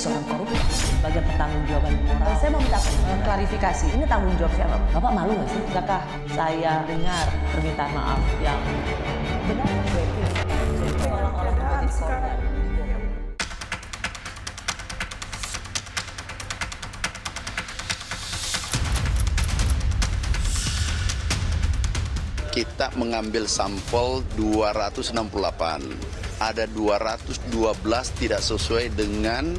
seorang koruptor sebagai pertanggungjawaban moral. Saya mau minta klarifikasi, ini tanggung jawab siapa? Bapak malu nggak sih? Apakah saya dengar permintaan maaf yang Benar orang-orang sekarang. Kita mengambil sampel 268. Ada 212 tidak sesuai dengan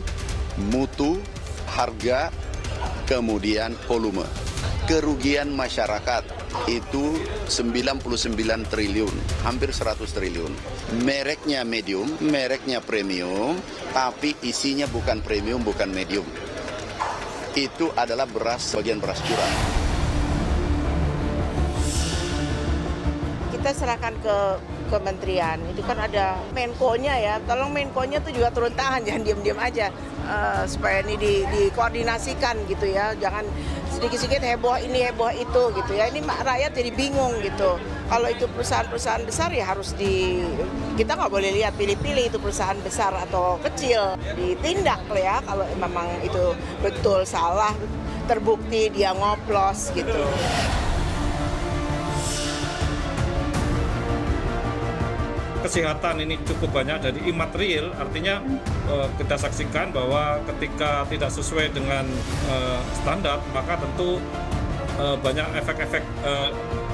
mutu, harga, kemudian volume. Kerugian masyarakat itu 99 triliun, hampir 100 triliun. Mereknya medium, mereknya premium, tapi isinya bukan premium, bukan medium. Itu adalah beras, bagian beras curah. Kita serahkan ke kementerian, itu kan ada Menko-nya ya, tolong Menko-nya tuh juga turun tangan, jangan diam-diam aja, supaya ini dikoordinasikan gitu ya, jangan sedikit-sedikit heboh ini heboh itu gitu ya, ini rakyat jadi bingung gitu. Kalau itu perusahaan-perusahaan besar ya harus kita nggak boleh lihat pilih-pilih itu perusahaan besar atau kecil, ditindak lah ya kalau memang itu betul salah, terbukti dia ngoplos gitu. Kesehatan ini cukup banyak dari imaterial, artinya kita saksikan bahwa ketika tidak sesuai dengan standar, maka tentu banyak efek-efek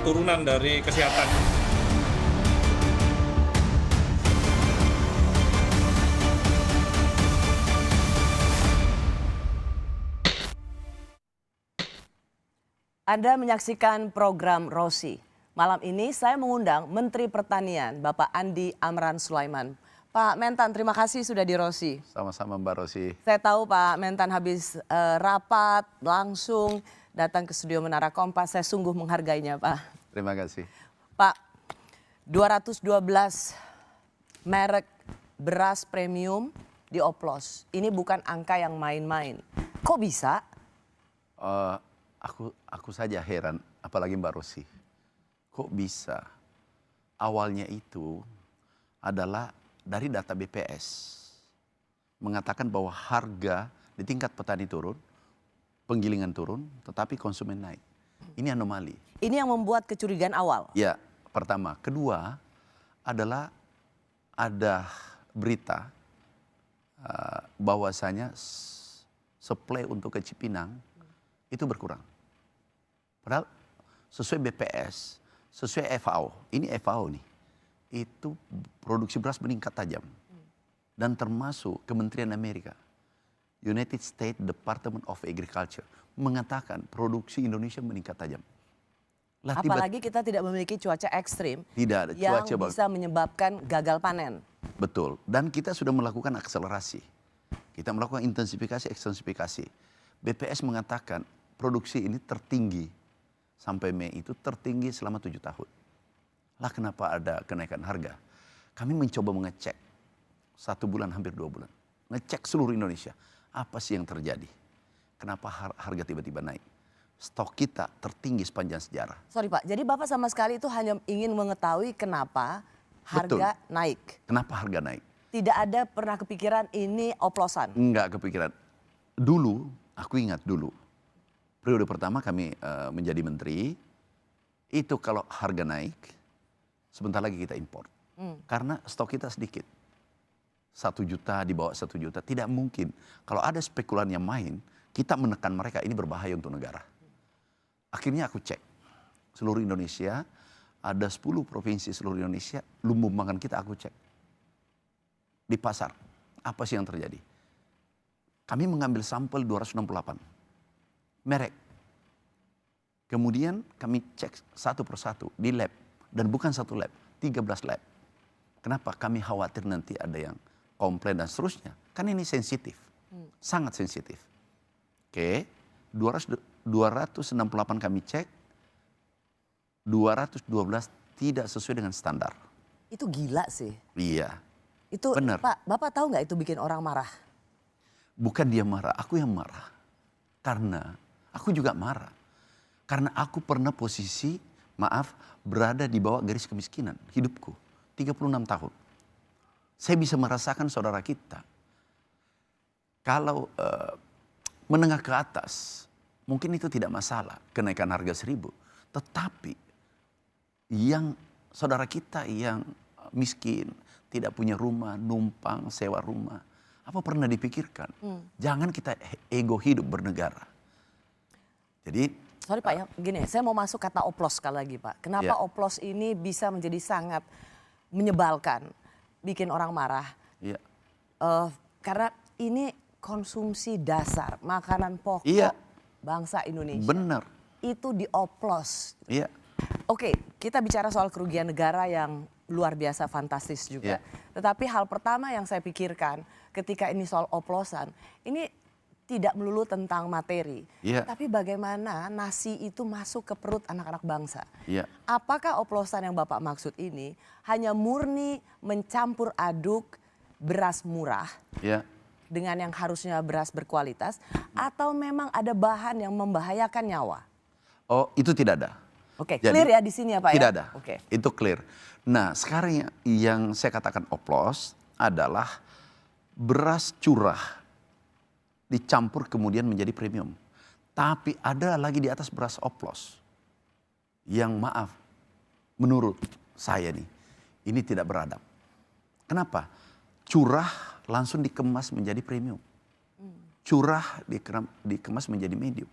turunan dari kesehatan. Anda menyaksikan program Rosi. Malam ini saya mengundang Menteri Pertanian, Bapak Andi Amran Sulaiman. Pak Mentan, terima kasih sudah di Rosi. Sama-sama Mbak Rosi. Saya tahu Pak Mentan habis rapat, langsung datang ke studio Menara Kompas. Saya sungguh menghargainya Pak. Terima kasih. Pak, 212 merek beras premium dioplos. Ini bukan angka yang main-main. Kok bisa? Aku saja heran, apalagi Mbak Rosi. Kok bisa? Awalnya itu adalah dari data BPS. Mengatakan bahwa harga di tingkat petani turun, penggilingan turun, tetapi konsumen naik. Ini anomali. Ini yang membuat kecurigaan awal? Ya, pertama. Kedua adalah ada berita bahwasanya supply untuk ke Cipinang itu berkurang. Padahal sesuai BPS, sesuai FAO, ini FAO nih, itu produksi beras meningkat tajam. Dan termasuk Kementerian Amerika, United States Department of Agriculture, mengatakan produksi Indonesia meningkat tajam. Apalagi kita tidak memiliki cuaca ekstrim tidak ada yang cuaca bisa menyebabkan gagal panen. Betul, dan kita sudah melakukan akselerasi. Kita melakukan intensifikasi, ekstensifikasi. BPS mengatakan produksi ini tertinggi. Sampai Mei itu tertinggi selama 7 tahun. Lah kenapa ada kenaikan harga? Kami mencoba mengecek 1 bulan, hampir 2 bulan. Ngecek seluruh Indonesia. Apa sih yang terjadi? Kenapa harga tiba-tiba naik? Stok kita tertinggi sepanjang sejarah. Sorry Pak, jadi Bapak sama sekali itu hanya ingin mengetahui kenapa harga naik? Kenapa harga naik? Tidak ada pernah kepikiran ini oplosan? Enggak kepikiran. Dulu, aku ingat dulu. Periode pertama kami menjadi menteri, itu kalau harga naik, sebentar lagi kita impor. Karena stok kita sedikit. 1 juta, di bawah 1 juta, tidak mungkin. Kalau ada spekulan yang main, kita menekan mereka, ini berbahaya untuk negara. Akhirnya aku cek, seluruh Indonesia, ada 10 provinsi seluruh Indonesia, lumbung pangan kita aku cek. Di pasar, apa sih yang terjadi? Kami mengambil sampel 268. Merek. Kemudian kami cek satu persatu di lab. Dan bukan 1 lab, 13 lab. Kenapa? Kami khawatir nanti ada yang komplain dan seterusnya. Kan ini sensitif. Sangat sensitif. Oke, 268 kami cek. 212 tidak sesuai dengan standar. Itu gila sih. Iya. Itu benar. Pak, Bapak tahu nggak itu bikin orang marah? Bukan dia marah, aku yang marah. Karena aku juga marah. Karena aku pernah posisi, berada di bawah garis kemiskinan hidupku. 36 tahun. Saya bisa merasakan saudara kita Kalau menengah ke atas, mungkin itu tidak masalah kenaikan harga 1.000. Tetapi yang saudara kita yang miskin, tidak punya rumah, numpang, sewa rumah, apa pernah dipikirkan? Jangan kita ego hidup bernegara. Jadi, Sorry Pak ya, gini, saya mau masuk kata oplos sekali lagi Pak. Kenapa Ya. oplos ini bisa menjadi sangat menyebalkan, bikin orang marah? ya, Karena ini konsumsi dasar, makanan pokok Iya. bangsa Indonesia. benar. Itu dioplos. Iya, Oke, kita bicara soal kerugian negara yang luar biasa fantastis juga. Iya. Tetapi hal pertama yang saya pikirkan ketika ini soal oplosan, ini tidak melulu tentang materi. Iya. Tapi bagaimana nasi itu masuk ke perut anak-anak bangsa. Iya. Apakah oplosan yang Bapak maksud ini hanya murni mencampur aduk beras murah ya. dengan yang harusnya beras berkualitas, atau memang ada bahan yang membahayakan nyawa? Oh, itu tidak ada. Oke, Jadi, clear ya di sini ya Pak ya? Tidak ada. Oke. Itu clear. Nah, sekarang yang saya katakan oplos adalah beras curah dicampur kemudian menjadi premium. Tapi ada lagi di atas beras oplos. Yang maaf, menurut saya nih, ini tidak beradab. Kenapa? Curah langsung dikemas menjadi premium. Curah dikemas menjadi medium.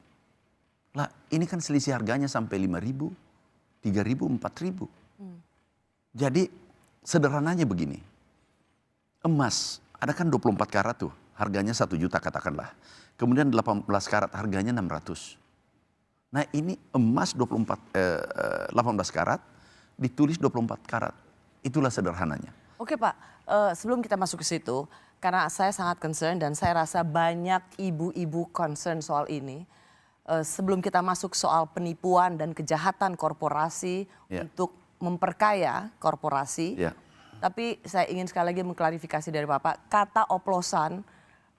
Lah, ini kan selisih harganya sampai 5.000, 3.000, 4.000. Jadi sederhananya begini. Emas, ada kan 24 karat tuh, harganya 1 juta katakanlah. Kemudian 18 karat harganya 600. Nah, ini emas 18 karat ditulis 24 karat. Itulah sederhananya. Oke Pak, sebelum kita masuk ke situ, karena saya sangat concern dan saya rasa banyak ibu-ibu concern soal ini. Sebelum kita masuk soal penipuan dan kejahatan korporasi Ya. untuk memperkaya korporasi. Ya. Tapi saya ingin sekali lagi mengklarifikasi dari Bapak, kata oplosan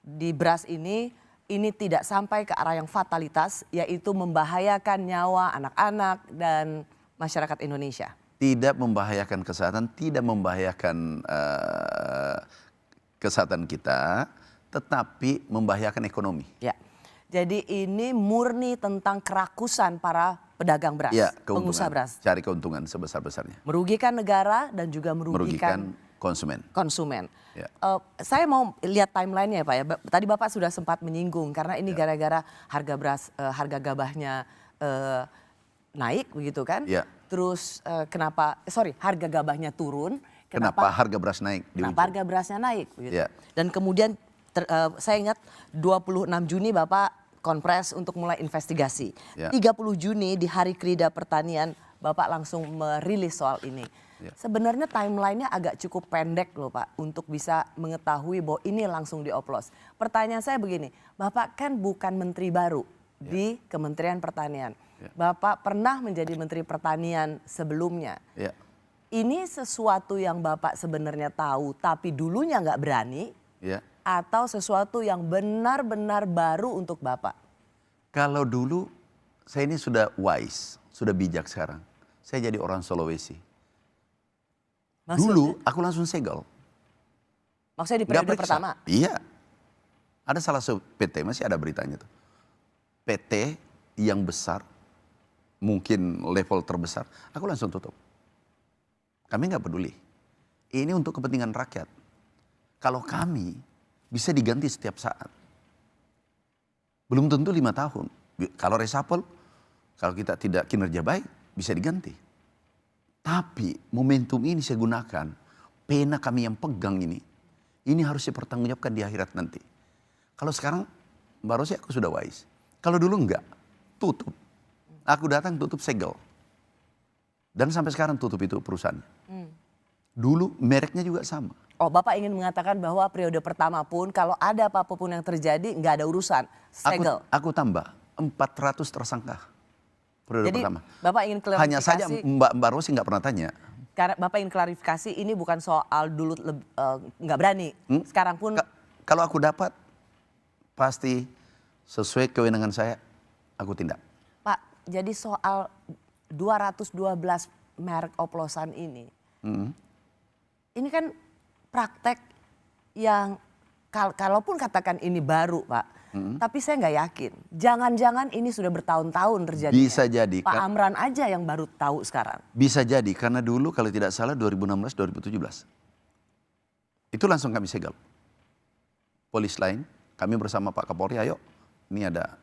di beras ini tidak sampai ke arah yang fatalitas, yaitu membahayakan nyawa anak-anak dan masyarakat Indonesia. Tidak membahayakan kesehatan, tidak membahayakan kesehatan kita, tetapi membahayakan ekonomi. Ya. Jadi ini murni tentang kerakusan para pedagang beras, Ya, pengusaha keuntungan, beras. cari keuntungan sebesar-besarnya. Merugikan negara dan juga merugikan konsumen. konsumen. Ya. Saya mau lihat timelinenya ya Pak ya. Tadi Bapak sudah sempat menyinggung karena ini Ya. gara-gara harga beras, harga gabahnya naik begitu kan. Ya. Terus harga gabahnya turun. Kenapa harga beras naik di Kenapa ujung? harga berasnya naik? Begitu. Ya. Dan kemudian saya ingat 26 Juni Bapak konpres untuk mulai investigasi. Ya. 30 Juni di Hari Krida Pertanian Bapak langsung merilis soal ini. Ya. Sebenarnya timelinenya agak cukup pendek loh Pak untuk bisa mengetahui bahwa ini langsung dioplos. Pertanyaan saya begini, Bapak kan bukan menteri baru di Kementerian Pertanian. Ya. Bapak pernah menjadi Menteri Pertanian sebelumnya. Ya. Ini sesuatu yang Bapak sebenarnya tahu tapi dulunya nggak berani, Ya. atau sesuatu yang benar-benar baru untuk Bapak? Kalau dulu saya ini sudah wise, sudah bijak sekarang. Saya jadi orang Sulawesi. Dulu aku langsung segel. Maksudnya di Nggak periode periksa. pertama? Iya. Ada salah satu PT, masih ada beritanya tuh. PT yang besar, mungkin level terbesar, aku langsung tutup. Kami nggak peduli. Ini untuk kepentingan rakyat. Kalau kami bisa diganti setiap saat. Belum tentu 5 tahun. Kalau reshuffle, kalau kita tidak kinerja baik, bisa diganti. Tapi momentum ini saya gunakan, pena kami yang pegang ini harus dipertanggungjawabkan di akhirat nanti. Kalau sekarang, Mbak Rosi aku sudah wise. Kalau dulu enggak, tutup. Aku datang tutup segel. Dan sampai sekarang tutup itu perusahaan. Dulu mereknya juga sama. Oh, Bapak ingin mengatakan bahwa periode pertama pun kalau ada apapun yang terjadi nggak ada urusan, segel. Aku tambah 400 tersangka periode Jadi pertama. Bapak ingin klarifikasi. Hanya saja Mbak Rosi nggak pernah tanya. Karena Bapak ingin klarifikasi ini bukan soal dulu nggak berani. Sekarang pun Kalau aku dapat, pasti sesuai kewenangan saya, aku tindak. Pak, jadi soal 212 merek oplosan ini kan praktek yang kalaupun katakan ini baru Pak, tapi saya nggak yakin. Jangan-jangan ini sudah bertahun-tahun terjadi. Bisa jadi. Pak Amran aja yang baru tahu sekarang. Bisa jadi karena dulu kalau tidak salah 2016-2017 itu langsung kami segel. Polis lain, kami bersama Pak Kapolri, ayo ini ada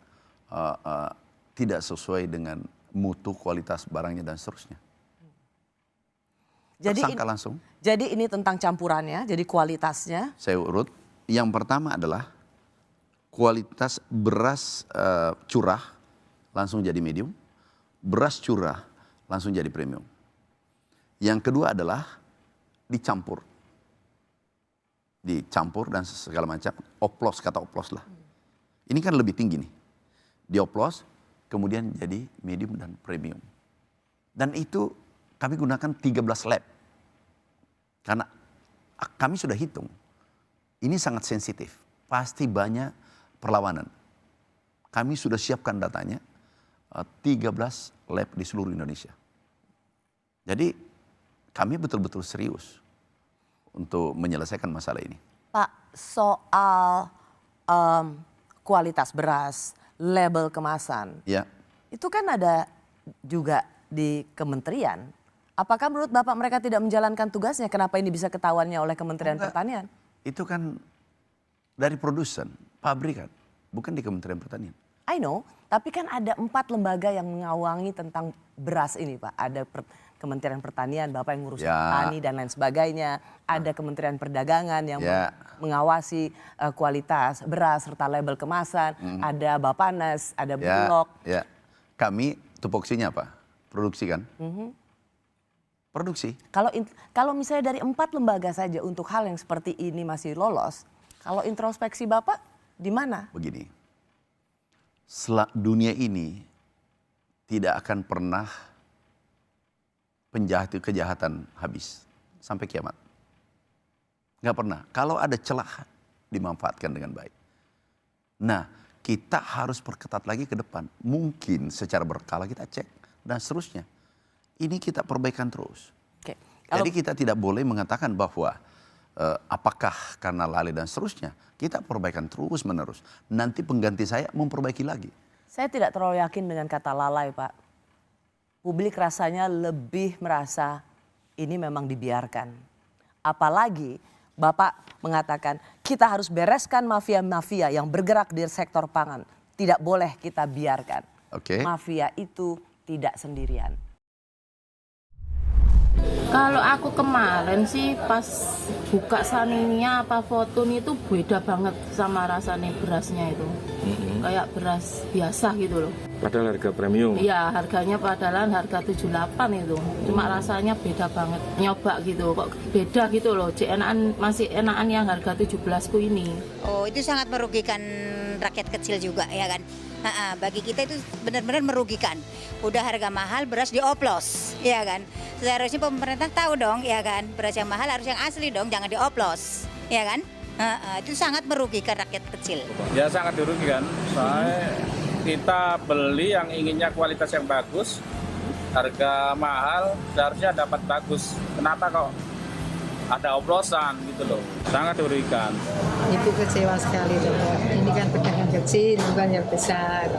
tidak sesuai dengan mutu, kualitas barangnya dan seterusnya. Tersangka langsung. Jadi ini tentang campurannya, jadi kualitasnya. Saya urut. Yang pertama adalah kualitas beras curah langsung jadi medium, beras curah langsung jadi premium. Yang kedua adalah dicampur dan segala macam, oplos, kata oplos lah. Ini kan lebih tinggi nih. Dioplos, kemudian jadi medium dan premium. Dan itu kami gunakan 13 lab. Karena kami sudah hitung, ini sangat sensitif. Pasti banyak perlawanan. Kami sudah siapkan datanya, 13 lab di seluruh Indonesia. Jadi kami betul-betul serius untuk menyelesaikan masalah ini. Pak, soal kualitas beras, label kemasan, Ya. itu kan ada juga di kementerian. Apakah menurut Bapak mereka tidak menjalankan tugasnya? Kenapa ini bisa ketahuannya oleh Kementerian Pertanian? Itu kan dari produsen, pabrikan, bukan di Kementerian Pertanian. I know, tapi kan ada 4 lembaga yang mengawangi tentang beras ini Pak. Ada Kementerian Pertanian, Bapak yang ngurus petani dan lain sebagainya. Ada Kementerian Perdagangan yang mengawasi kualitas beras serta label kemasan. Ada Bappenas, ada Bulog. Ya. Kami tupoksinya apa? Produksi kan? Produksi. Kalau misalnya dari 4 lembaga saja untuk hal yang seperti ini masih lolos, kalau introspeksi Bapak di mana? Begini, dunia ini tidak akan pernah kejahatan habis sampai kiamat. Nggak pernah. Kalau ada celah dimanfaatkan dengan baik. Nah, kita harus perketat lagi ke depan. Mungkin secara berkala kita cek dan seterusnya. Ini kita perbaikan terus. Oke. Jadi kita tidak boleh mengatakan bahwa apakah karena lalai dan seterusnya. Kita perbaikan terus menerus. Nanti pengganti saya memperbaiki lagi. Saya tidak terlalu yakin dengan kata lalai Pak. Publik rasanya lebih merasa ini memang dibiarkan. Apalagi Bapak mengatakan kita harus bereskan mafia-mafia yang bergerak di sektor pangan. Tidak boleh kita biarkan. Mafia itu tidak sendirian. Kalau aku kemarin sih pas buka saninya apa foto itu beda banget sama rasanya berasnya itu. Kayak beras biasa gitu loh. Padahal harga premium. Iya, harganya padahal harga 78 itu. Cuma rasanya beda banget. Nyoba gitu, kok beda gitu loh. Masih enakan yang harga 17 ku ini. Oh, itu sangat merugikan rakyat kecil juga ya kan. Bagi kita itu benar-benar merugikan. Udah harga mahal, beras dioplos, ya kan. Seharusnya pemerintah tahu dong, ya kan. Beras yang mahal harus yang asli dong, jangan dioplos, ya kan. Itu sangat merugikan rakyat kecil. Ya sangat dirugikan. Soalnya kita beli yang inginnya kualitas yang bagus, harga mahal, seharusnya dapat bagus. Kenapa kok ada oplosan gitu loh? Sangat dirugikan. Ibu kecewa sekali loh. Ini kan pedagang kecil, bukan yang besar.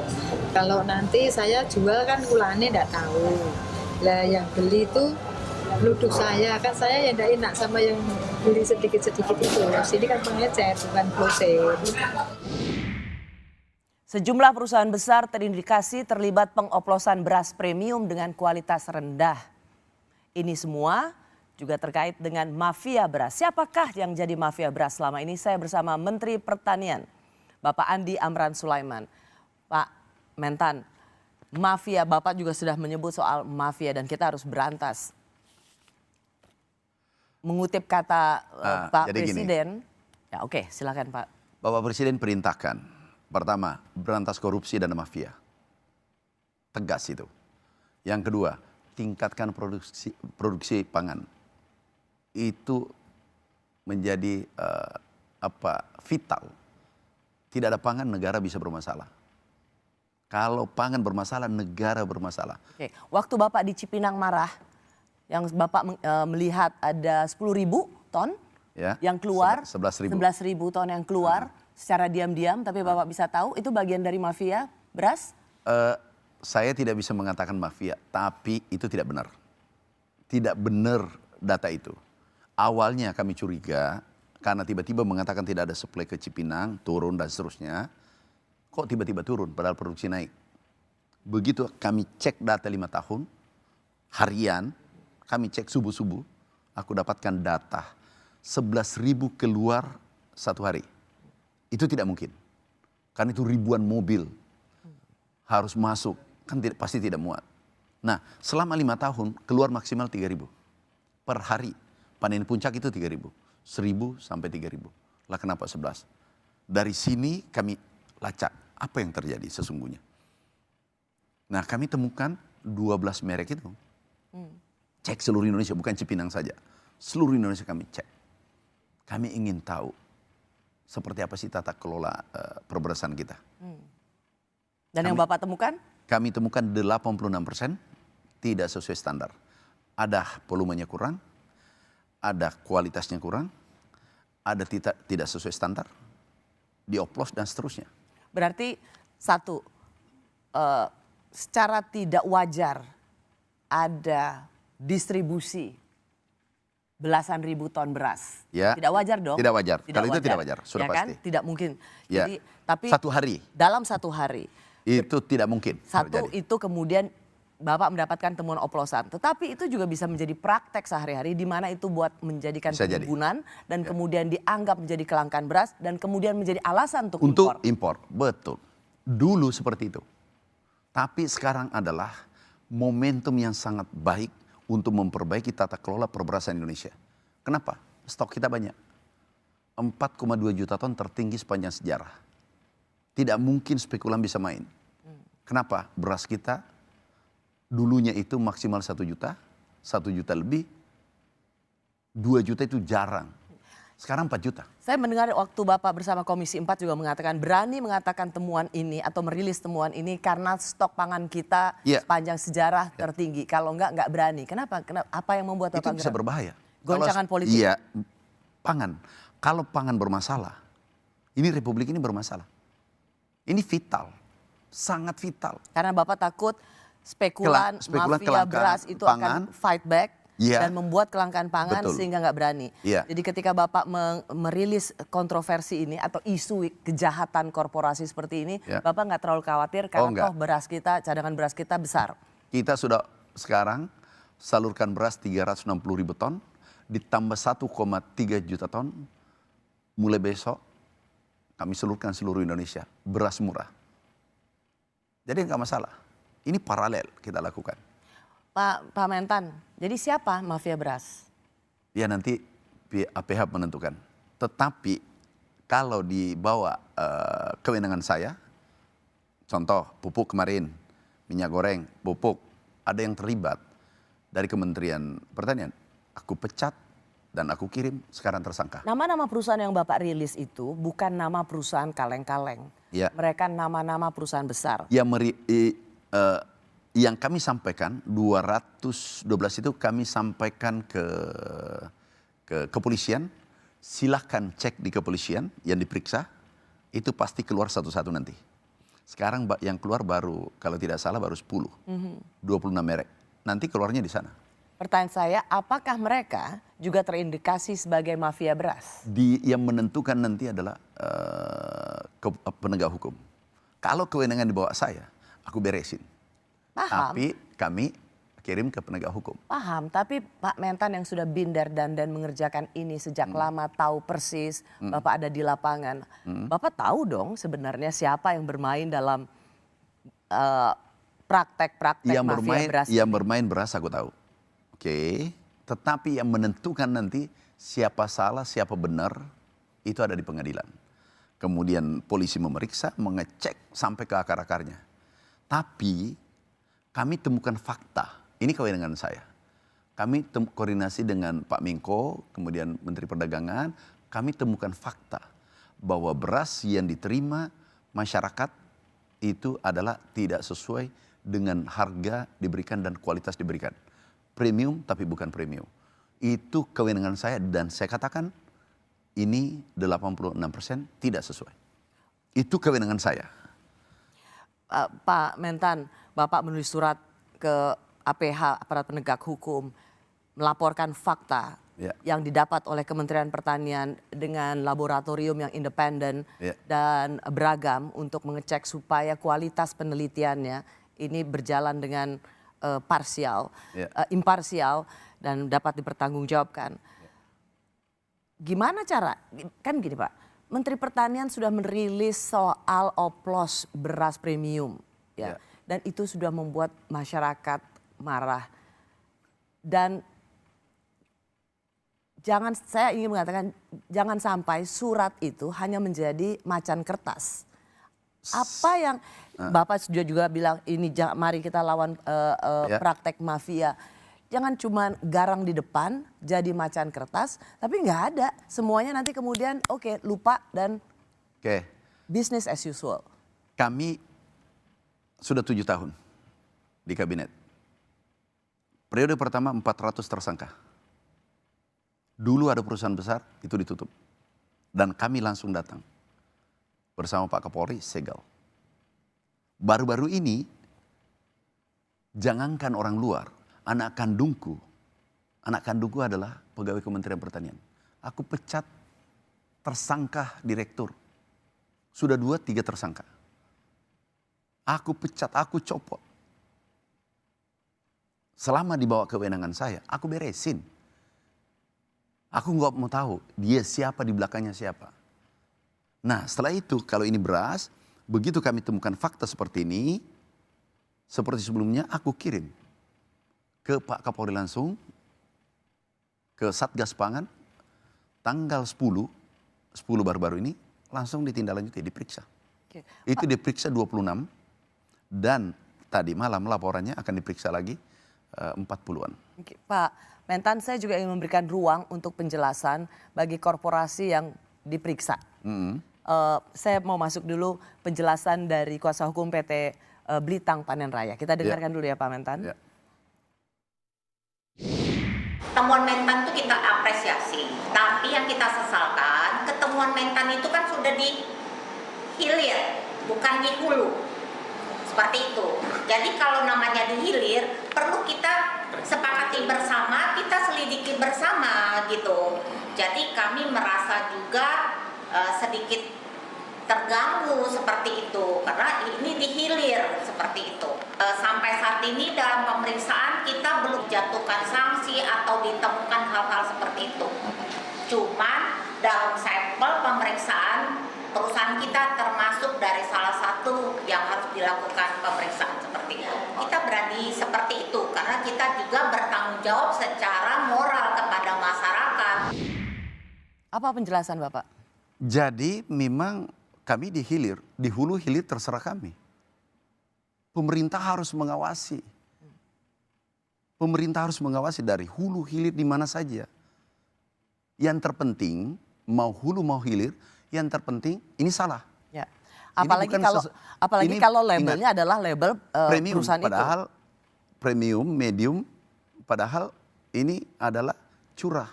Kalau nanti saya jual kan ulangnya enggak tahu. Lah yang beli itu nuduh saya, kan saya yang enggak enak sama yang beli sedikit-sedikit itu. Sini kan pengecer, bukan closer. Sejumlah perusahaan besar terindikasi terlibat pengoplosan beras premium dengan kualitas rendah. Ini semua juga terkait dengan mafia beras. Siapakah yang jadi mafia beras selama ini? Saya bersama Menteri Pertanian, Bapak Andi Amran Sulaiman. Pak Mentan, mafia, Bapak juga sudah menyebut soal mafia dan kita harus berantas. Mengutip kata Pak Presiden, ya oke, silakan Pak. Bapak Presiden perintahkan, pertama, berantas korupsi dan mafia. Tegas itu. Yang kedua, tingkatkan produksi pangan. Itu menjadi vital. Tidak ada pangan, negara bisa bermasalah. Kalau pangan bermasalah, negara bermasalah. Oke. Waktu Bapak di Cipinang Marah, yang Bapak melihat ada 10.000 ton Ya. Yang keluar 11.000. 11.000 ton yang keluar secara diam-diam, tapi Bapak bisa tahu itu bagian dari mafia beras? Saya tidak bisa mengatakan mafia, tapi itu tidak benar. Tidak benar data itu. Awalnya kami curiga karena tiba-tiba mengatakan tidak ada supply ke Cipinang, turun dan seterusnya. Kok tiba-tiba turun padahal produksi naik. Begitu kami cek data 5 tahun, harian, kami cek subuh-subuh, aku dapatkan data 11.000 keluar satu hari. Itu tidak mungkin. Karena itu ribuan mobil harus masuk, kan pasti tidak muat. Nah, selama 5 tahun keluar maksimal 3.000 per hari. Panen puncak itu 3.000, 1.000 sampai 3.000. Lah kenapa 11? Dari sini kami lacak apa yang terjadi sesungguhnya. Nah, kami temukan 12 merek itu. Cek seluruh Indonesia, bukan Cipinang saja. Seluruh Indonesia kami cek. Kami ingin tahu seperti apa sih tata kelola perberasan kita. Dan yang Bapak temukan? Kami temukan 86% tidak sesuai standar. Ada volumenya kurang, ada kualitasnya kurang, ada tidak sesuai standar, dioplos dan seterusnya. Berarti satu, secara tidak wajar ada distribusi belasan ribu ton beras. Ya. Tidak wajar dong? Tidak wajar. Kalau itu tidak wajar, sudah ya kan? pasti. Tidak mungkin. Ya. Jadi, tapi satu hari. dalam satu hari. Itu tidak mungkin. Satu terjadi. itu kemudian Bapak mendapatkan temuan oplosan. Tetapi itu juga bisa menjadi praktek sehari-hari di mana itu buat menjadikan penimbunan dan kemudian dianggap menjadi kelangkaan beras dan kemudian menjadi alasan untuk impor. Betul. Dulu seperti itu. Tapi sekarang adalah momentum yang sangat baik untuk memperbaiki tata kelola perberasan Indonesia. Kenapa? Stok kita banyak. 4,2 juta ton tertinggi sepanjang sejarah. Tidak mungkin spekulan bisa main. Kenapa? Beras kita dulunya itu maksimal 1 juta, 1 juta lebih, 2 juta itu jarang. Sekarang 4 juta. Saya mendengar waktu Bapak bersama Komisi 4 juga mengatakan berani mengatakan temuan ini atau merilis temuan ini karena stok pangan kita sepanjang sejarah tertinggi. Kalau enggak berani. Kenapa? Apa yang membuat Bapak itu bisa berbahaya. Goncangan politik? Iya, pangan. Kalau pangan bermasalah, ini republik ini bermasalah. Ini vital, sangat vital. Karena Bapak takut spekulan mafia beras itu akan fight back. Dan membuat kelangkaan pangan sehingga nggak berani. Jadi ketika Bapak merilis kontroversi ini atau isu kejahatan korporasi seperti ini, Bapak nggak terlalu khawatir karena toh beras kita, cadangan beras kita besar. Kita sudah sekarang salurkan beras 360.000 ton, ditambah 1,3 juta ton, mulai besok kami salurkan seluruh Indonesia, beras murah. Jadi nggak masalah, ini paralel kita lakukan. Pak Mentan, jadi siapa mafia beras? Ya nanti APH menentukan. Tetapi kalau dibawa kewenangan saya, contoh pupuk kemarin, minyak goreng, pupuk, ada yang terlibat dari Kementerian Pertanian. Aku pecat dan aku kirim, sekarang tersangka. Nama-nama perusahaan yang Bapak rilis itu bukan nama perusahaan kaleng-kaleng. Mereka nama-nama perusahaan besar. Yang kami sampaikan 212 itu kami sampaikan ke kepolisian. Silahkan cek di kepolisian yang diperiksa, itu pasti keluar satu-satu nanti. Sekarang yang keluar baru, kalau tidak salah baru 10, 26 merek. Nanti keluarnya di sana. Pertanyaan saya, apakah mereka juga terindikasi sebagai mafia beras? Yang menentukan nanti adalah penegak hukum. Kalau kewenangan di bawah saya, aku beresin. Paham. Tapi kami kirim ke penegak hukum. Paham, tapi Pak Mentan yang sudah binder dan mengerjakan ini sejak lama, tahu persis, Bapak ada di lapangan. Bapak tahu dong sebenarnya siapa yang bermain dalam praktek-praktek mafia beras. Yang bermain beras aku tahu. Oke, tetapi yang menentukan nanti siapa salah, siapa benar, itu ada di pengadilan. Kemudian polisi memeriksa, mengecek sampai ke akar-akarnya. Tapi kami temukan fakta, ini kewenangan saya. Kami koordinasi dengan Pak Menko, kemudian Menteri Perdagangan, kami temukan fakta bahwa beras yang diterima masyarakat itu adalah tidak sesuai dengan harga diberikan dan kualitas diberikan. Premium tapi bukan premium. Itu kewenangan saya dan saya katakan ini 86% tidak sesuai. Itu kewenangan saya. Pak Mentan, Bapak menulis surat ke APH, Aparat Penegak Hukum, melaporkan fakta yang didapat oleh Kementerian Pertanian dengan laboratorium yang independen dan beragam untuk mengecek supaya kualitas penelitiannya ini berjalan dengan imparsial dan dapat dipertanggungjawabkan. Gimana cara, kan gini Pak, Menteri Pertanian sudah merilis soal oplos beras premium, dan itu sudah membuat masyarakat marah. Dan saya ingin mengatakan jangan sampai surat itu hanya menjadi macan kertas. Apa yang Bapak juga bilang ini mari kita lawan praktek mafia. Jangan cuma garang di depan jadi macan kertas, tapi nggak ada. Semuanya nanti kemudian lupa dan business as usual. Kami sudah 7 tahun di kabinet. Periode pertama 400 tersangka. Dulu ada perusahaan besar, itu ditutup. Dan kami langsung datang. Bersama Pak Kapolri, segel. Baru-baru ini, jangankan orang luar, anak kandungku adalah pegawai Kementerian Pertanian. Aku pecat tersangka direktur. Sudah 2-3 tersangka. Aku pecat, aku copot. Selama di bawah kewenangan saya, aku beresin. Aku nggak mau tahu dia siapa, di belakangnya siapa. Nah setelah itu kalau ini beras, begitu kami temukan fakta seperti ini, seperti sebelumnya aku kirim ke Pak Kapolri langsung, ke Satgas Pangan, tanggal 10 baru-baru ini langsung ditindaklanjuti, diperiksa. Itu diperiksa 26 dan tadi malam laporannya akan diperiksa lagi 40-an. Pak Mentan, saya juga ingin memberikan ruang untuk penjelasan bagi korporasi yang diperiksa. Saya mau masuk dulu penjelasan dari kuasa hukum PT Blitang Panen Raya. Kita dengarkan dulu ya Pak Mentan. Temuan Mentan itu kita apresiasi, tapi yang kita sesalkan, ketemuan Mentan itu kan sudah di hilir, bukan di hulu. Seperti itu. Jadi kalau namanya di hilir, perlu kita sepakati bersama, kita selidiki bersama gitu. Jadi kami merasa juga sedikit terganggu seperti itu, karena ini di hilir seperti itu. Sampai saat ini dalam pemeriksaan kita belum jatuhkan sanksi atau ditemukan hal-hal seperti itu. Cuman dalam sampel pemeriksaan perusahaan kita termasuk dari salah satu yang harus dilakukan pemeriksaan seperti itu. Kita berani seperti itu karena kita juga bertanggung jawab secara moral kepada masyarakat. Apa penjelasan Bapak? Jadi memang kami di hilir, di hulu hilir terserah kami. Pemerintah harus mengawasi. Pemerintah harus mengawasi dari hulu hilir di mana saja. Yang terpenting mau hulu mau hilir, yang terpenting ini salah. Ya. Apalagi kalau labelnya adalah label premium, perusahaan padahal itu. Premium, medium, padahal ini adalah curah.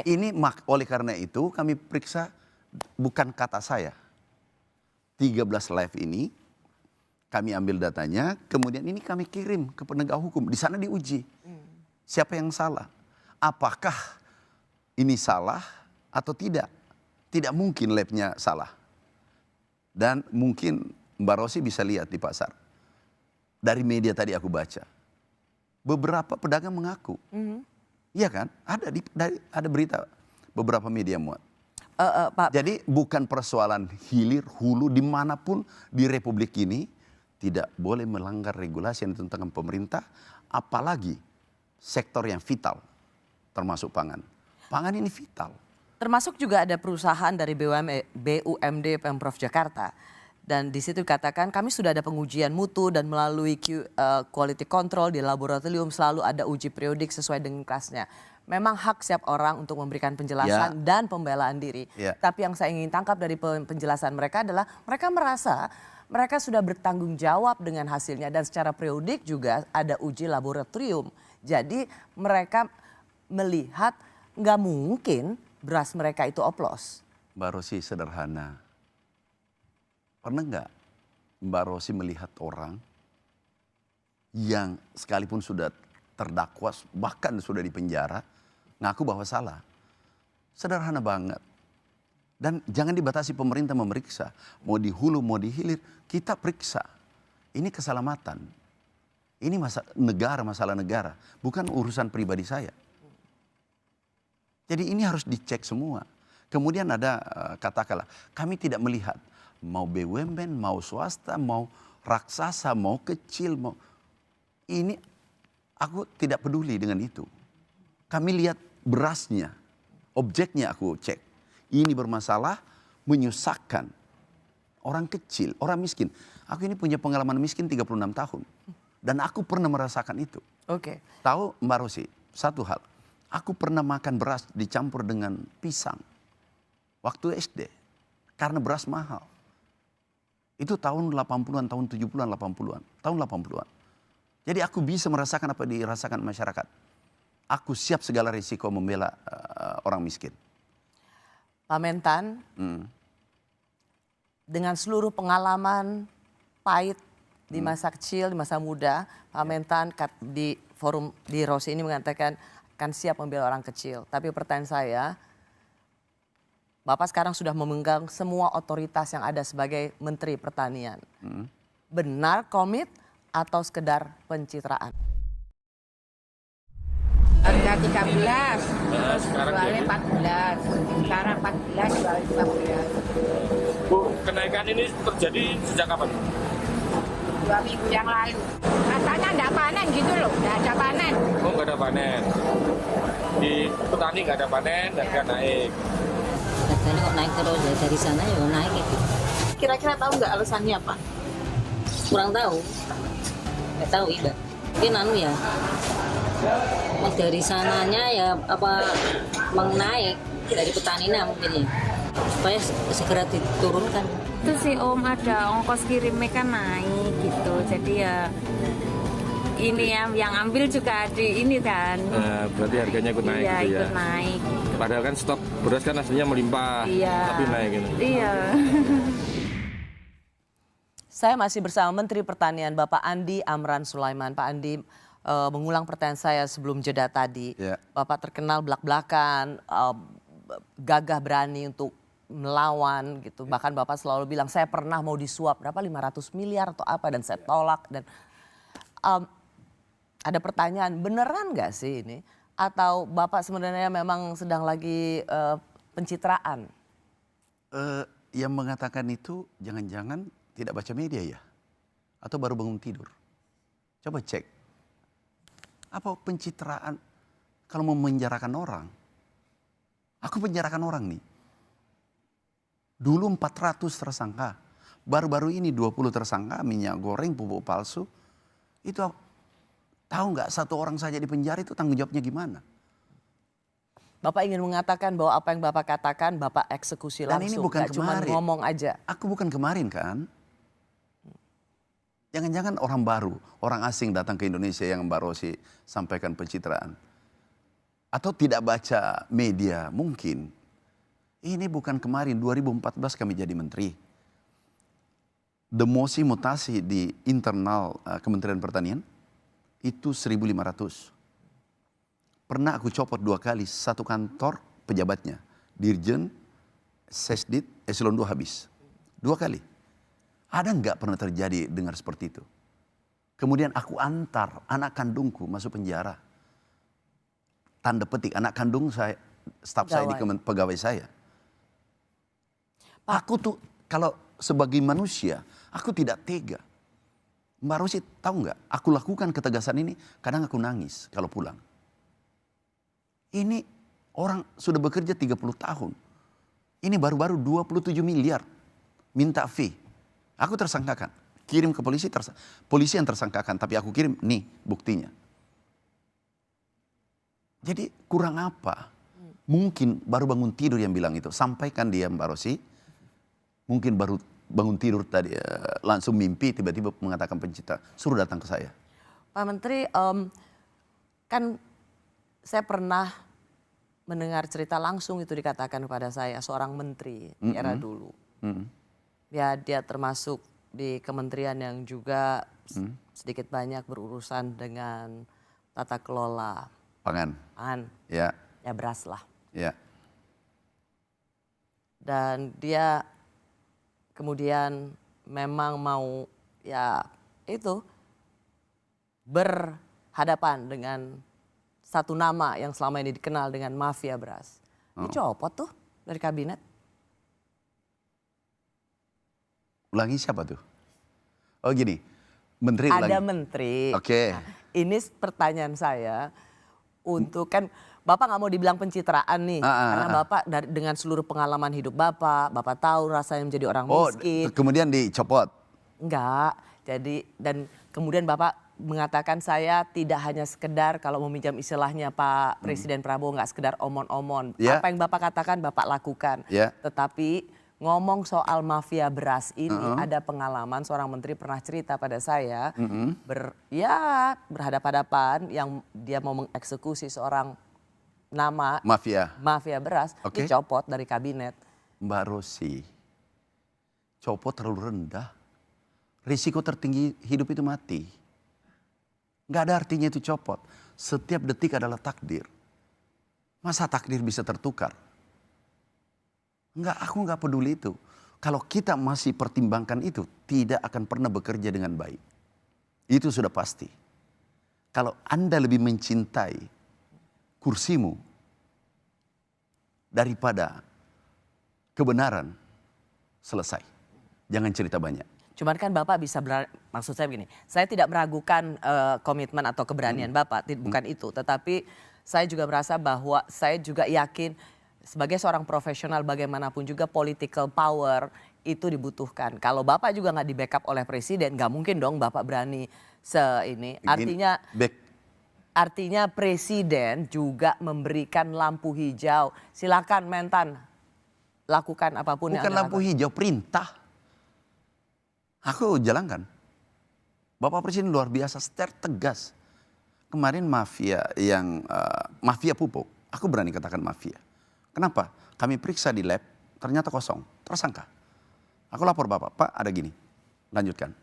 Ini oleh karena itu kami periksa, bukan kata saya. 13 live ini kami ambil datanya, kemudian ini kami kirim ke penegak hukum. Di sana diuji siapa yang salah. Apakah ini salah atau tidak? Tidak mungkin labnya salah. Dan mungkin Mbak Rosi bisa lihat di pasar. Dari media tadi aku baca. Beberapa pedagang mengaku. Iya kan? Ada berita beberapa media muat. Jadi bukan persoalan hilir, hulu, dimanapun di Republik ini tidak boleh melanggar regulasi yang ditentukan pemerintah. Apalagi sektor yang vital termasuk pangan. Pangan ini vital. Termasuk juga ada perusahaan dari BUMD Pemprov Jakarta. Dan di situ dikatakan kami sudah ada pengujian mutu dan melalui quality control di laboratorium selalu ada uji periodik sesuai dengan kelasnya. Memang hak setiap orang untuk memberikan penjelasan dan pembelaan diri. Tapi yang saya ingin tangkap dari penjelasan mereka adalah mereka merasa mereka sudah bertanggung jawab dengan hasilnya dan secara periodik juga ada uji laboratorium. Jadi mereka melihat nggak mungkin beras mereka itu oplos? Mbak Rosi sederhana. Pernah nggak Mbak Rosi melihat orang yang sekalipun sudah terdakwa, bahkan sudah dipenjara, ngaku bahwa salah? Sederhana banget. Dan jangan dibatasi pemerintah memeriksa. Mau di hulu, mau di hilir, kita periksa. Ini keselamatan. Ini masalah negara, bukan urusan pribadi saya. Jadi ini harus dicek semua. Kemudian ada katakanlah, kami tidak melihat mau BUMN, mau swasta, mau raksasa, mau kecil, mau ini aku tidak peduli dengan itu. Kami lihat berasnya, objeknya aku cek. Ini bermasalah, menyusahkan orang kecil, orang miskin. Aku ini punya pengalaman miskin 36 tahun. Dan aku pernah merasakan itu. Oke. Tahu Mbak Rosi, satu hal. Aku pernah makan beras dicampur dengan pisang. Waktu SD. Karena beras mahal. Itu tahun 80-an, tahun 70-an, 80-an. Tahun 80-an. Jadi aku bisa merasakan apa dirasakan masyarakat. Aku siap segala risiko membela orang miskin. Pak Mentan, dengan seluruh pengalaman pahit di masa kecil, di masa muda, Pak Mentan di forum di Rosi ini mengatakan akan siap membela orang kecil. Tapi pertanyaan saya, Bapak sekarang sudah memegang semua otoritas yang ada sebagai Menteri Pertanian. Benar komit atau sekedar pencitraan? Harga 13, jualnya 14, sekarang 14, jualnya 15. Bu, kenaikan ini terjadi sejak kapan? 2 minggu yang lalu. Katanya enggak panen gitu loh, enggak ada panen. Oh, enggak ada panen. Di petani enggak ada panen, harga naik. Harganya kok naik terus ya, dari sana ya naik gitu. Kira-kira tahu nggak alasannya apa? Kurang tahu. Nggak tahu Ida. Mungkin ya. Dari sananya ya apa naik dari petaninya mungkin ya. Supaya segera diturunkan. Itu sih Om, ada ongkos kirimnya kan naik gitu. Jadi ya ini ya yang ambil juga di ini kan. Berarti harganya ikut naik iya, gitu ya. Ikut naik. Padahal kan stok beras kan aslinya melimpah, tapi naik gitu. Iya. Saya masih bersama Menteri Pertanian Bapak Andi Amran Sulaiman. Pak Andi, mengulang pertanyaan saya sebelum jeda tadi. Bapak terkenal belak-belakan, gagah berani untuk melawan gitu. Bahkan Bapak selalu bilang saya pernah mau disuap berapa 500 miliar atau apa dan saya tolak. Dan ada pertanyaan, beneran nggak sih ini? Atau Bapak sebenarnya memang sedang lagi pencitraan? Yang mengatakan itu jangan-jangan tidak baca media ya? Atau baru bangun tidur? Coba cek. Apa pencitraan kalau mau menjarakan orang? Aku penjarakan orang nih. Dulu 400 tersangka. Baru-baru ini 20 tersangka minyak goreng, pupuk palsu. Itu tahu nggak satu orang saja di penjara itu tanggung jawabnya gimana? Bapak ingin mengatakan bahwa apa yang Bapak katakan Bapak eksekusi langsung. Dan ini bukan cuma ngomong aja. Aku bukan kemarin kan. Jangan-jangan orang baru, orang asing datang ke Indonesia yang Mbak Rosi sampaikan pencitraan. Atau tidak baca media, mungkin. Ini bukan kemarin, 2014 kami jadi menteri. Demosi mutasi di internal Kementerian Pertanian itu 1.500. Pernah aku copot 2 kali, satu kantor pejabatnya. Dirjen, Sesdit, Eselon 2 habis. 2 kali. Ada nggak pernah terjadi dengar seperti itu? Kemudian aku antar anak kandungku masuk penjara. Tanda petik anak kandung saya, staf saya di pegawai saya. Aku tuh kalau sebagai manusia, aku tidak tega. Mbak Rosi tahu nggak? Aku lakukan ketegasan ini, kadang aku nangis kalau pulang. Ini orang sudah bekerja 30 tahun. Ini baru-baru 27 miliar minta fee. Aku tersangkakan, kirim ke polisi, polisi yang tersangkakan, tapi aku kirim, nih buktinya. Jadi kurang apa? Mungkin baru bangun tidur yang bilang itu. Sampaikan dia Mbak Rosi, mungkin baru bangun tidur tadi langsung mimpi tiba-tiba mengatakan pencitraan. Suruh datang ke saya. Pak Menteri, kan saya pernah mendengar cerita langsung itu dikatakan kepada saya seorang menteri di era dulu. Ya dia termasuk di kementerian yang juga sedikit banyak berurusan dengan tata kelola Pangan. Ya. Ya beras lah. Ya. Dan dia kemudian memang mau ya itu berhadapan dengan satu nama yang selama ini dikenal dengan mafia beras. Dicopot tuh dari kabinet. Ulangi siapa tuh? Oh gini, menteri ulangi. Ada menteri. Oke. Nah, ini pertanyaan saya untuk kan Bapak nggak mau dibilang pencitraan nih, karena Bapak dengan seluruh pengalaman hidup Bapak tahu rasanya menjadi orang miskin. Kemudian dicopot? Enggak, jadi dan kemudian Bapak mengatakan saya tidak hanya sekedar kalau meminjam istilahnya Pak Presiden Prabowo nggak sekedar omon-omon. Apa yang Bapak katakan Bapak lakukan. Tetapi ngomong soal mafia beras ini ada pengalaman seorang menteri pernah cerita pada saya berhadapan-hadapan yang dia mau mengeksekusi seorang nama mafia beras dicopot dari kabinet. Mbak Rosi, copot terlalu rendah. Risiko tertinggi hidup itu mati. Nggak ada artinya itu copot. Setiap detik adalah takdir. Masa takdir bisa tertukar? Enggak, aku nggak peduli itu. Kalau kita masih pertimbangkan itu, tidak akan pernah bekerja dengan baik. Itu sudah pasti. Kalau Anda lebih mencintai kursimu daripada kebenaran, selesai. Jangan cerita banyak. Cuman kan Bapak bisa maksud saya begini, saya tidak meragukan komitmen atau keberanian Bapak, bukan itu. Tetapi saya juga merasa bahwa saya juga yakin sebagai seorang profesional bagaimanapun juga political power itu dibutuhkan. Kalau Bapak juga nggak di backup oleh Presiden, nggak mungkin dong Bapak berani ini. Artinya Presiden juga memberikan lampu hijau. Silakan Mentan lakukan apapun yang Bukan lampu hijau, perintah. Aku jalankan. Bapak Presiden luar biasa, tegas. Kemarin mafia mafia pupuk, aku berani katakan mafia. Kenapa? Kami periksa di lab, ternyata kosong, tersangka. Aku lapor Bapak, Pak ada gini, lanjutkan.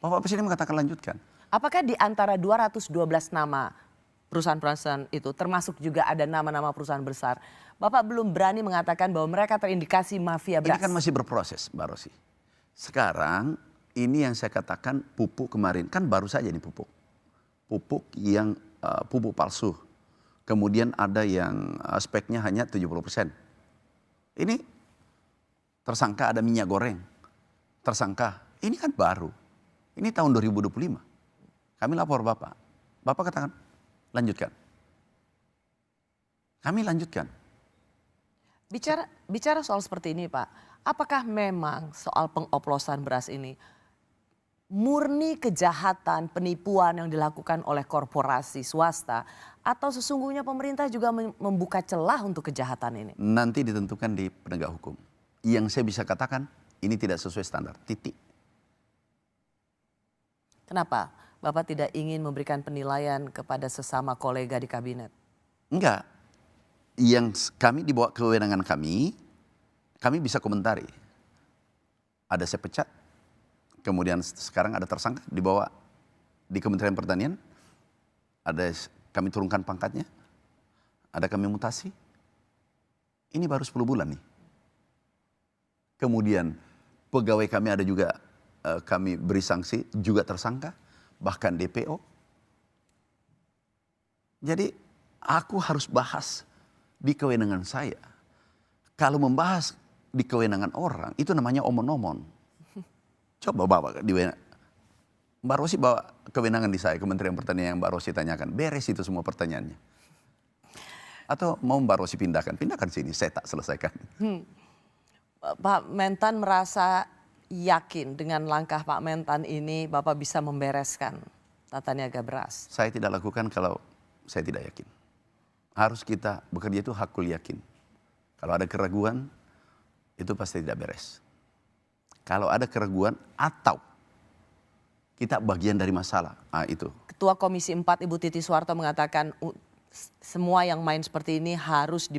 Bapak Presiden mengatakan lanjutkan. Apakah di antara 212 nama perusahaan-perusahaan itu termasuk juga ada nama-nama perusahaan besar, Bapak belum berani mengatakan bahwa mereka terindikasi mafia beras? Ini kan masih berproses Mbak Rosi. Sekarang ini yang saya katakan pupuk kemarin, kan baru saja nih pupuk. Pupuk yang pupuk palsu. Kemudian ada yang speknya hanya 70%. Ini tersangka ada minyak goreng. Tersangka, ini kan baru. Ini tahun 2025. Kami lapor Bapak. Bapak katakan, lanjutkan. Kami lanjutkan. Bicara soal seperti ini Pak, apakah memang soal pengoplosan beras ini murni kejahatan, penipuan yang dilakukan oleh korporasi swasta atau sesungguhnya pemerintah juga membuka celah untuk kejahatan ini? Nanti ditentukan di penegak hukum. Yang saya bisa katakan ini tidak sesuai standar, titik. Kenapa Bapak tidak ingin memberikan penilaian kepada sesama kolega di kabinet? Enggak. Yang kami dibawa kewenangan kami bisa komentari. Ada saya pecat, kemudian sekarang ada tersangka dibawa di Kementerian Pertanian, ada kami turunkan pangkatnya, ada kami mutasi. Ini baru 10 bulan nih. Kemudian pegawai kami ada juga kami beri sanksi, juga tersangka, bahkan DPO. Jadi aku harus bahas di kewenangan saya. Kalau membahas di kewenangan orang, itu namanya omon-omon. Coba Bapak Mbak Rosi bawa kewenangan di saya, Kementerian Pertanian yang Mbak Rosi tanyakan. Beres itu semua pertanyaannya. Atau mau Mbak Rosi pindahkan sini, saya tak selesaikan. Pak Mentan merasa yakin dengan langkah Pak Mentan ini Bapak bisa membereskan tata niaga beras? Saya tidak lakukan kalau saya tidak yakin. Harus kita bekerja itu hakul yakin. Kalau ada keraguan, itu pasti tidak beres. Kalau ada keraguan atau kita bagian dari masalah, itu. Ketua Komisi 4 Ibu Titi Soeharto mengatakan semua yang main seperti ini harus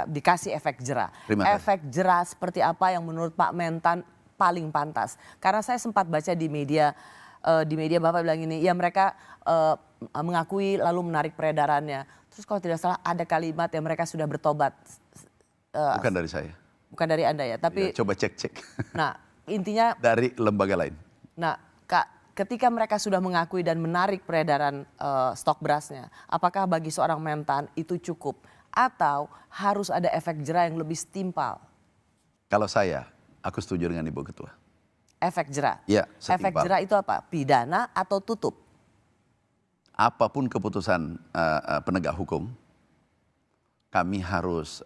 dikasih efek jera. Terima kasih. Efek jera seperti apa yang menurut Pak Mentan paling pantas? Karena saya sempat baca di media Bapak bilang ini, ya mereka mengakui lalu menarik peredarannya. Terus kalau tidak salah ada kalimat yang mereka sudah bertobat. Bukan dari saya. Bukan dari Anda ya, tapi Ya, coba cek. Nah, intinya Dari lembaga lain. Nah, Kak, ketika mereka sudah mengakui dan menarik peredaran stok berasnya, apakah bagi seorang Mentan itu cukup atau harus ada efek jera yang lebih setimpal? Kalau saya, aku setuju dengan Ibu Ketua. Efek jera. Ya, Efek setimpal. jera itu apa? Pidana atau tutup? Apapun keputusan penegak hukum, kami harus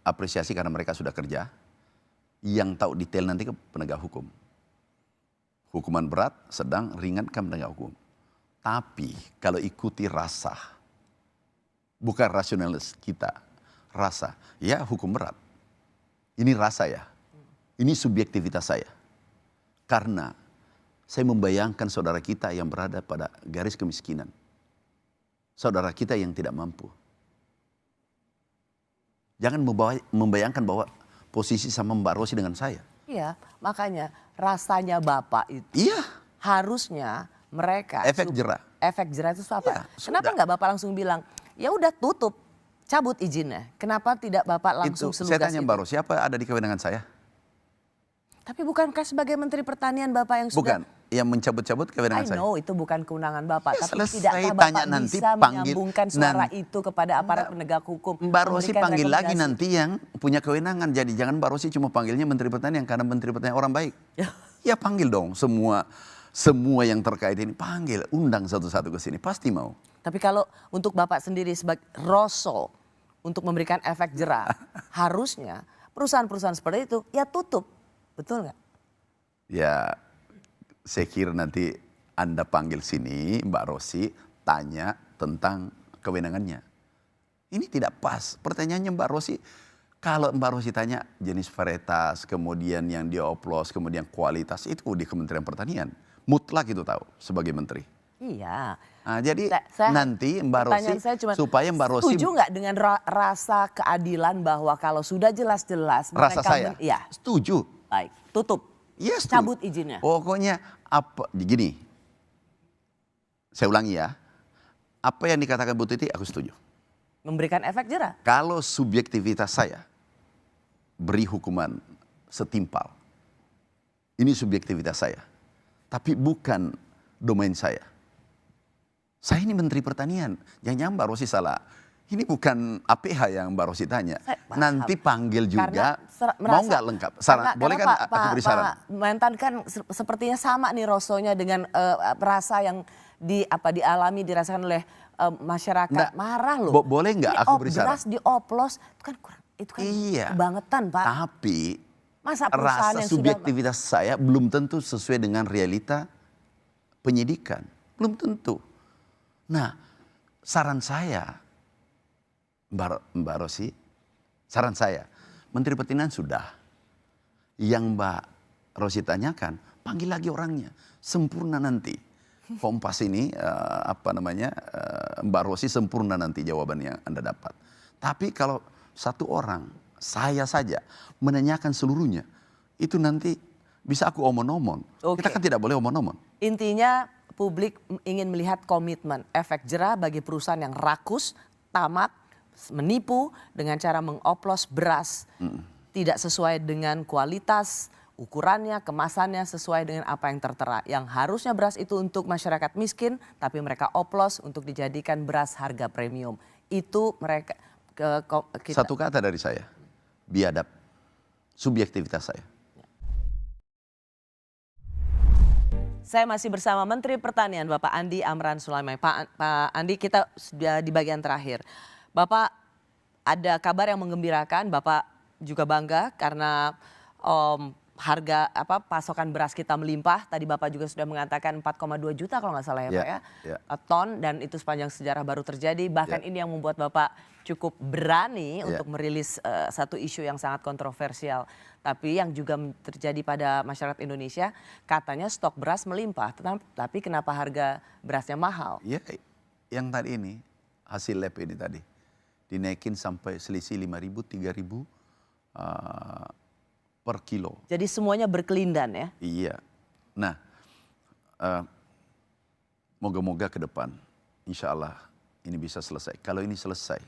apresiasi karena mereka sudah kerja. Yang tahu detail nanti ke penegak hukum. Hukuman berat, sedang, ringan kan penegak hukum. Tapi kalau ikuti rasa, bukan rasionalis kita, rasa, ya hukum berat. Ini rasa ya, ini subjektivitas saya. Karena saya membayangkan saudara kita yang berada pada garis kemiskinan. Saudara kita yang tidak mampu. Jangan membayangkan bahwa posisi sama Mbak Rosi dengan saya. Iya, makanya rasanya Bapak itu harusnya mereka Efek jera. Efek jera itu apa? Ya, Kenapa nggak Bapak langsung bilang, ya udah tutup, cabut izinnya. Kenapa tidak Bapak langsung Itu, selugas saya tanya itu? Mbak Rosi, apa ada di kewenangan saya? Tapi bukankah sebagai Menteri Pertanian Bapak yang sudah... Bukan, yang mencabut-cabut kewenangan saya. I know itu bukan kewenangan Bapak, Ya, tapi selesai tidakkah tanya Bapak nanti, bisa panggil menyambungkan suara nanti. itu kepada aparat penegak hukum? Mbak Rosi memberikan panggil lagi rekomendasi? nanti yang punya kewenangan. Jadi jangan Mbak Rosi cuma panggilnya Menteri Pertanian karena Menteri Pertanian orang baik. Ya panggil dong semua yang terkait ini. Panggil, undang satu-satu ke sini. Pasti mau. Tapi kalau untuk Bapak sendiri sebagai Roso untuk memberikan efek jera, harusnya perusahaan-perusahaan seperti itu ya tutup. Betul nggak? Ya saya kira nanti Anda panggil sini Mbak Rosi tanya tentang kewenangannya. Ini tidak pas. Pertanyaannya Mbak Rosi, kalau Mbak Rosi tanya jenis varietas, kemudian yang dioplos, kemudian kualitas, itu di Kementerian Pertanian. Mutlak itu tahu sebagai menteri. Iya. Nah, jadi Saya- nanti Mbak Rosi, pertanyaan saya cuma, supaya Mbak Rosi... setuju nggak dengan rasa keadilan bahwa kalau sudah jelas-jelas Rasa mereka saya? ya Setuju. baik tutup, Ya, setuju. cabut izinnya. Pokoknya apa, gini, saya ulangi ya, apa yang dikatakan Bu Titi aku setuju. Memberikan efek jera. Kalau subjektivitas saya beri hukuman setimpal, ini subjektivitas saya, tapi bukan domain saya. Saya ini Menteri Pertanian, jangan Mbak Rosi salah. Ini bukan APH yang Mbak Rosi tanya. Nanti panggil juga, mau nggak lengkap? Saran, boleh kan aku beri saran? Pak Mentan kan sepertinya sama nih Rosonya dengan rasa yang dialami dirasakan oleh masyarakat. Nggak. Marah loh. Boleh nggak aku beri saran? Beras dioplos itu kan kurang, itu kan kebangetan Pak. Tapi Masa perusahaan rasa yang sudah subjektivitas saya belum tentu sesuai dengan realita penyidikan. Belum tentu. Nah, saran saya, Mbak Rosi, saran saya, Menteri Pertanian sudah. Yang Mbak Rosi tanyakan, panggil lagi orangnya. Sempurna nanti. Kompas ini, Mbak Rosi sempurna nanti jawaban yang Anda dapat. Tapi kalau satu orang, saya saja, menanyakan seluruhnya, itu nanti bisa aku omon-omon. Kita kan tidak boleh omon-omon. Intinya publik ingin melihat komitmen, efek jera bagi perusahaan yang rakus, tamak, menipu dengan cara mengoplos beras tidak sesuai dengan kualitas, ukurannya, kemasannya sesuai dengan apa yang tertera. Yang harusnya beras itu untuk masyarakat miskin, tapi mereka oplos untuk dijadikan beras harga premium. Itu mereka Satu kata dari saya, biadab, subjektivitas saya. Saya masih bersama Menteri Pertanian Bapak Andi Amran Sulaiman. Pak Andi, kita sudah di bagian terakhir. Bapak ada kabar yang menggembirakan, Bapak juga bangga karena harga pasokan beras kita melimpah. Tadi Bapak juga sudah mengatakan 4,2 juta kalau nggak salah ya Pak ya. Ton, dan itu sepanjang sejarah baru terjadi. Bahkan ini yang membuat Bapak cukup berani untuk merilis satu isu yang sangat kontroversial. Tapi yang juga terjadi pada masyarakat Indonesia, katanya stok beras melimpah. Tapi kenapa harga berasnya mahal? Ya, yang tadi ini hasil lab ini tadi. Dinaikin sampai selisih 5.000, 3.000 per kilo. Jadi semuanya berkelindan ya? Iya. Nah, moga-moga ke depan, insya Allah ini bisa selesai. Kalau ini selesai,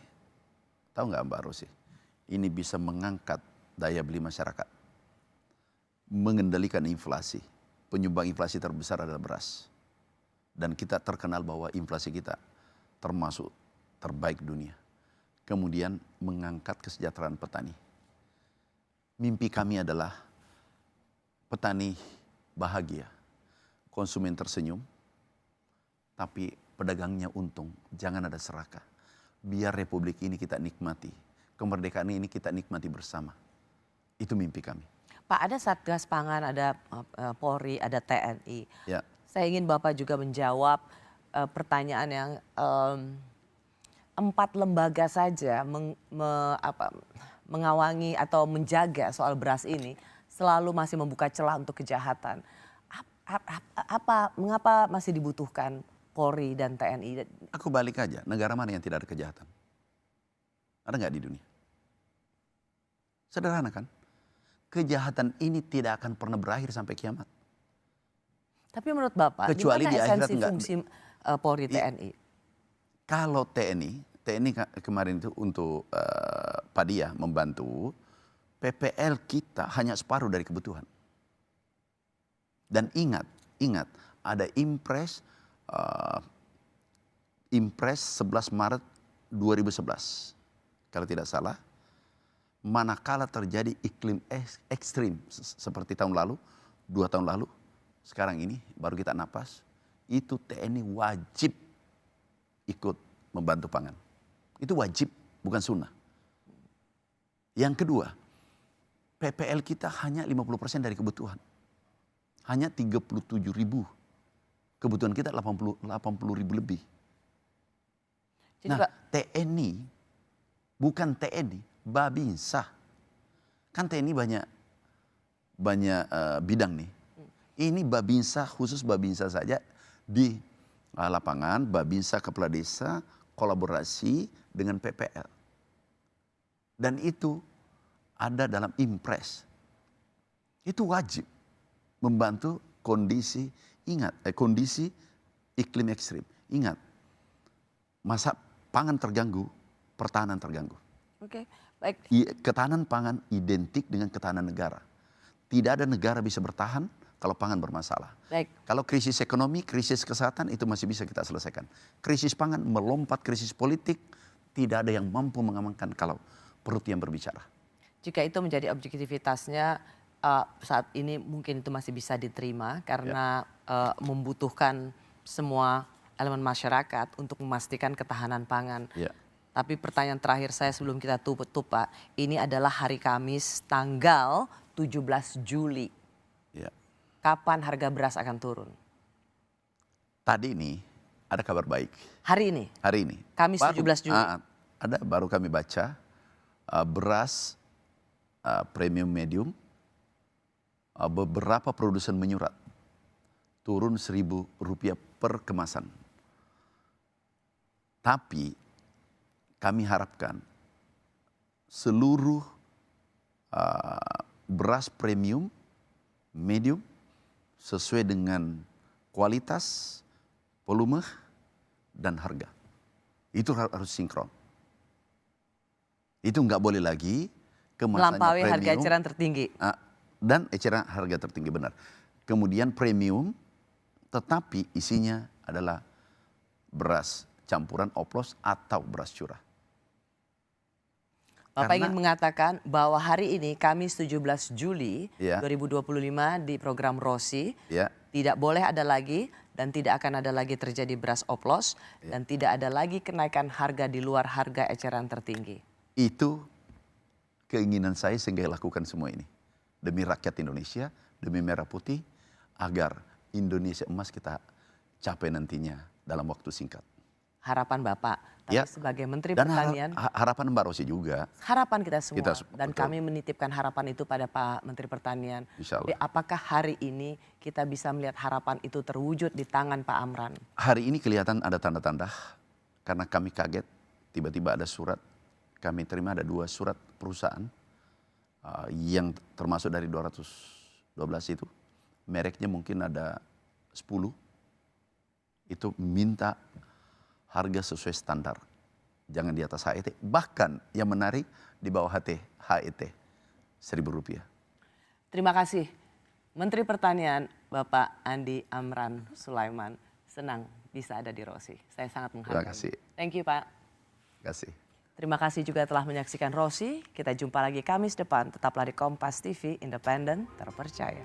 tahu nggak Mbak Rosi? Ini bisa mengangkat daya beli masyarakat, mengendalikan inflasi. Penyumbang inflasi terbesar adalah beras. Dan kita terkenal bahwa inflasi kita termasuk terbaik dunia. Kemudian mengangkat kesejahteraan petani. Mimpi kami adalah petani bahagia, konsumen tersenyum, tapi pedagangnya untung. Jangan ada serakah. Biar republik ini kita nikmati. Kemerdekaan ini kita nikmati bersama. Itu mimpi kami. Pak, ada Satgas Pangan, ada Polri, ada TNI. Ya. Saya ingin Bapak juga menjawab pertanyaan yang 4 lembaga saja mengawangi atau menjaga soal beras ini selalu masih membuka celah untuk kejahatan. Mengapa masih dibutuhkan Polri dan TNI? Aku balik aja, negara mana yang tidak ada kejahatan? Ada nggak di dunia? Sederhana kan? Kejahatan ini tidak akan pernah berakhir sampai kiamat. Tapi menurut Bapak, kecuali di akhirat enggak. Fungsi Polri TNI? Kalau TNI kemarin itu untuk Pak Dia membantu, PPL kita hanya separuh dari kebutuhan. Dan ingat ada Impres 11 Maret 2011. Kalau tidak salah, manakala terjadi iklim ekstrim seperti tahun lalu, 2 tahun lalu, sekarang ini baru kita napas, itu TNI wajib ikut membantu pangan. Itu wajib, bukan sunnah. Yang kedua, PPL kita hanya 50% dari kebutuhan. Hanya 37.000. Kebutuhan kita 80.000 lebih. Jadi, nah, TNI, bukan TNI, Babinsa. Kan TNI banyak bidang nih. Ini Babinsa, khusus Babinsa saja di lapangan, Babinsa Kepala Desa kolaborasi dengan PPL. Dan itu ada dalam Impres. Itu wajib membantu kondisi, kondisi iklim ekstrim. Ingat, masa pangan terganggu, pertahanan terganggu. Oke, baik. Ketahanan pangan identik dengan ketahanan negara. Tidak ada negara bisa bertahan kalau pangan bermasalah. Baik. Kalau krisis ekonomi, krisis kesehatan itu masih bisa kita selesaikan. Krisis pangan melompat krisis politik, tidak ada yang mampu mengamankan kalau perut yang berbicara. Jika itu menjadi objektivitasnya saat ini mungkin itu masih bisa diterima karena membutuhkan semua elemen masyarakat untuk memastikan ketahanan pangan. Tapi pertanyaan terakhir saya sebelum kita tutup Pak, ini adalah hari Kamis tanggal 17 Juli. Kapan harga beras akan turun? Tadi ini ada kabar baik. Hari ini? Hari ini. Kamis 17 Juli. Ada baru kami baca beras premium medium beberapa produsen menyurat turun Rp1.000 per kemasan. Tapi kami harapkan seluruh beras premium medium sesuai dengan kualitas, volume, dan harga. Itu harus sinkron. Itu nggak boleh lagi kemasannya melampaui premium, harga eceran tertinggi. Dan eceran harga tertinggi, benar. Kemudian premium, tetapi isinya adalah beras campuran oplos atau beras curah. Bapak ingin mengatakan bahwa hari ini Kamis 17 Juli 2025 di program Rosi tidak boleh ada lagi dan tidak akan ada lagi terjadi beras oplos dan tidak ada lagi kenaikan harga di luar harga eceran tertinggi. Itu keinginan saya sehingga lakukan semua ini. Demi rakyat Indonesia, demi merah putih agar Indonesia emas kita capai nantinya dalam waktu singkat. Harapan Bapak, tapi sebagai Menteri Pertanian. Dan harapan Mbak Rosi juga. Harapan kita semua. Dan kami menitipkan harapan itu pada Pak Menteri Pertanian. Jadi apakah hari ini kita bisa melihat harapan itu terwujud di tangan Pak Amran? Hari ini kelihatan ada tanda-tanda karena kami kaget tiba-tiba ada surat, kami terima ada 2 surat perusahaan yang termasuk dari 212 itu, mereknya mungkin ada 10, itu minta harga sesuai standar, jangan di atas HET, bahkan yang menarik di bawah HET Rp1.000. Terima kasih. Menteri Pertanian Bapak Andi Amran Sulaiman, senang bisa ada di Rosi. Saya sangat menghargai. Terima kasih. Thank you Pak. Terima kasih. Terima kasih juga telah menyaksikan Rosi. Kita jumpa lagi Kamis depan. Tetaplah di Kompas TV, independen, terpercaya.